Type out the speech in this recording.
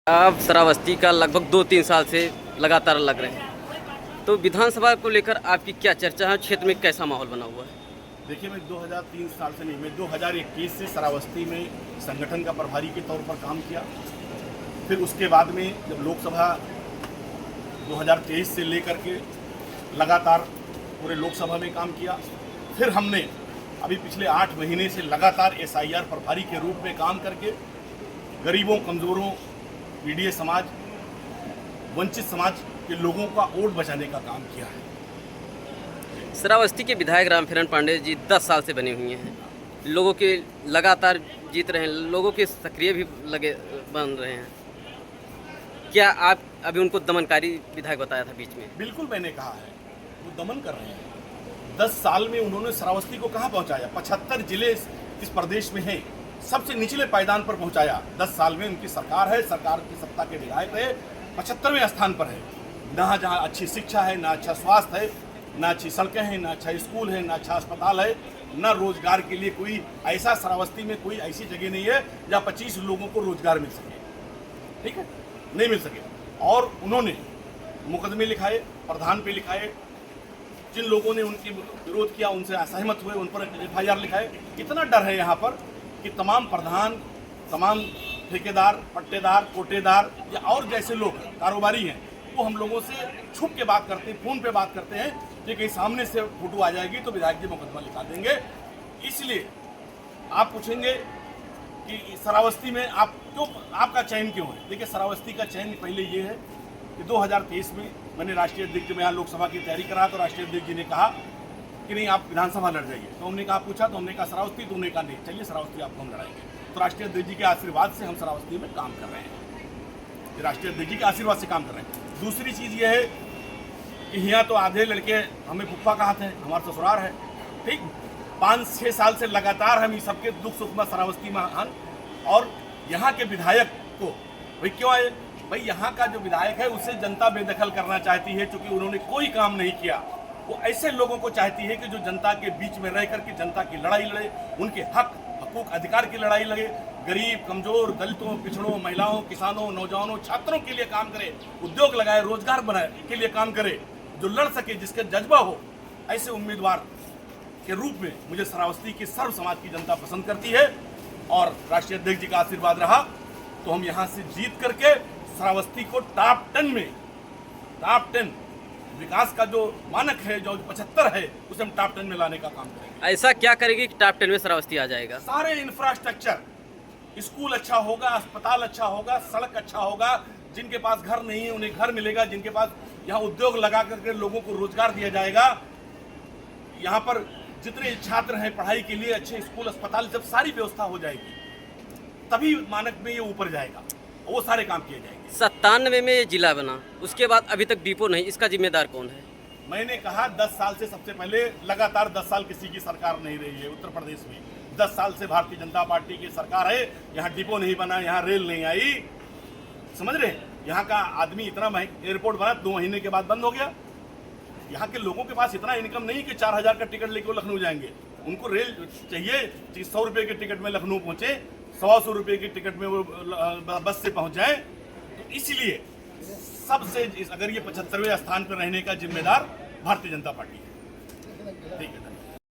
अब श्रावस्ती का लगभग 2-3 साल से लगातार लग रहे हैं, तो विधानसभा को लेकर आपकी क्या चर्चा है? क्षेत्र में कैसा माहौल बना हुआ है? देखिए, मैं 2003 साल से नहीं, मैं 2021 से श्रावस्ती में संगठन का प्रभारी के तौर पर काम किया। फिर उसके बाद में जब लोकसभा 2023 से लेकर के लगातार पूरे लोकसभा में काम किया। फिर हमने अभी पिछले 8 महीने से लगातार SIR प्रभारी के रूप में काम करके गरीबों, कमज़ोरों, पीड़ित समाज, वंचित समाज के लोगों का वोट बचाने का काम किया है। श्रावस्ती के विधायक रामफेरण पांडे जी 10 साल से बने हुए हैं, लोगों के लगातार जीत रहे हैं, लोगों के सक्रिय भी लगे बन रहे हैं। क्या आप अभी उनको दमनकारी विधायक बताया था बीच में? बिल्कुल, मैंने कहा है वो दमन कर रहे हैं। 10 साल में उन्होंने श्रावस्ती को कहाँ पहुँचाया? 75 जिले इस प्रदेश में हैं, सबसे निचले पायदान पर पहुँचाया। 10 साल में उनकी सरकार है, सरकार की सत्ता के विधायक रहे, 75वें स्थान पर है। ना जहाँ अच्छी शिक्षा है, ना अच्छा स्वास्थ्य है, ना अच्छी सड़कें हैं, ना अच्छा स्कूल है, ना अच्छा अस्पताल है, ना रोजगार के लिए कोई ऐसा श्रावस्ती में कोई ऐसी जगह नहीं है जहाँ 25 लोगों को रोजगार मिल सके। ठीक है, नहीं मिल सके। और उन्होंने मुकदमे लिखाए, प्रधान पे लिखाए, जिन लोगों ने उनकी विरोध किया उनसे असहमत हुए उन पर FIR लिखाए। इतना डर है यहाँ पर कि तमाम प्रधान, तमाम ठेकेदार, पट्टेदार, कोटेदार या और जैसे लोग कारोबारी हैं, वो हम लोगों से छुप के बात करते हैं, फ़ोन पे बात करते हैं कि कहीं सामने से फोटो आ जाएगी तो विधायक जी मुकदमा लिखा देंगे। इसलिए आप पूछेंगे कि श्रावस्ती में आप क्यों, आपका चयन क्यों है? देखिए, श्रावस्ती का चयन पहले ये है कि 2023 में मैंने राष्ट्रीय अध्यक्ष में यहाँ लोकसभा की तैयारी करा तो राष्ट्रीय अध्यक्ष जी ने कहा कि नहीं, आप विधानसभा लड़ जाइए। तो हमने कहा, पूछा तो हमने कहा श्रावस्ती, तो उन्होंने कहा नहीं, चलिए श्रावस्ती आपको हम लड़ाएंगे। तो राष्ट्रीय अध्यक्ष जी के आशीर्वाद से हम श्रावस्ती में काम कर रहे हैं, राष्ट्रीय अध्यक्ष जी के आशीर्वाद से काम कर रहे हैं। दूसरी चीज़ ये है कि यहाँ तो आधे लड़के हमें फुप्पा कहते हैं, हमारा ससुराल है। ठीक, 5-6 साल से लगातार हम इस सबके दुख सुख में श्रावस्ती में हैं। और यहाँ के विधायक को भाई क्यों आए? भाई यहाँ का जो विधायक है उसे जनता बेदखल करना चाहती है, क्योंकि उन्होंने कोई काम नहीं किया। वो ऐसे लोगों को चाहती है कि जो जनता के बीच में रह करके जनता की लड़ाई लड़े, उनके हक, हकूक, अधिकार की लड़ाई लड़े, गरीब, कमजोर, दलितों, पिछड़ों, महिलाओं, किसानों, नौजवानों, छात्रों के लिए काम करे, उद्योग लगाए, रोजगार बनाए के लिए काम करे, जो लड़ सके, जिसका जज्बा हो। ऐसे उम्मीदवार के रूप में मुझे श्रावस्ती की सर्व समाज की जनता पसंद करती है। और राष्ट्रीय अध्यक्ष जी का आशीर्वाद रहा तो हम यहाँ से जीत करके श्रावस्ती को टॉप 10 विकास का जो मानक है, जो 75 है, उसे हम टॉप 10 में लाने का काम करेंगे। ऐसा क्या करेगी कि टॉप 10 में श्रावस्ती आ जाएगा? सारे इंफ्रास्ट्रक्चर, स्कूल अच्छा होगा, अस्पताल अच्छा होगा, सड़क अच्छा होगा, जिनके पास घर नहीं है उन्हें घर मिलेगा, जिनके पास यहाँ उद्योग लगा करके लोगों को रोजगार दिया जाएगा। यहाँ पर जितने छात्र हैं पढ़ाई के लिए, अच्छे स्कूल, अस्पताल, जब सारी व्यवस्था हो जाएगी तभी मानक में ये ऊपर जाएगा, वो सारे काम किए जाएंगे। 97 में ये जिला बना, उसके बाद अभी तक डिपो नहीं, इसका जिम्मेदार कौन है? मैंने कहा 10 साल से, सबसे पहले लगातार 10 साल किसी की सरकार नहीं रही है उत्तर प्रदेश में। 10 साल से भारतीय जनता पार्टी की सरकार है, यहाँ डिपो नहीं बना, यहाँ रेल नहीं आई, समझ रहे हैं? यहाँ का आदमी इतना एयरपोर्ट बना 2 महीने के बाद बंद हो गया। यहाँ के लोगों के पास इतना इनकम नहीं कि 4000 का टिकट लेके वो लखनऊ जाएंगे। उनको रेल चाहिए, 100 रुपये के टिकट में लखनऊ पहुँचे, 100 रुपये की टिकट में वो बस से पहुँच जाए। तो इसलिए सबसे, अगर ये 75वें स्थान पर रहने का जिम्मेदार भारतीय जनता पार्टी है। ठीक है।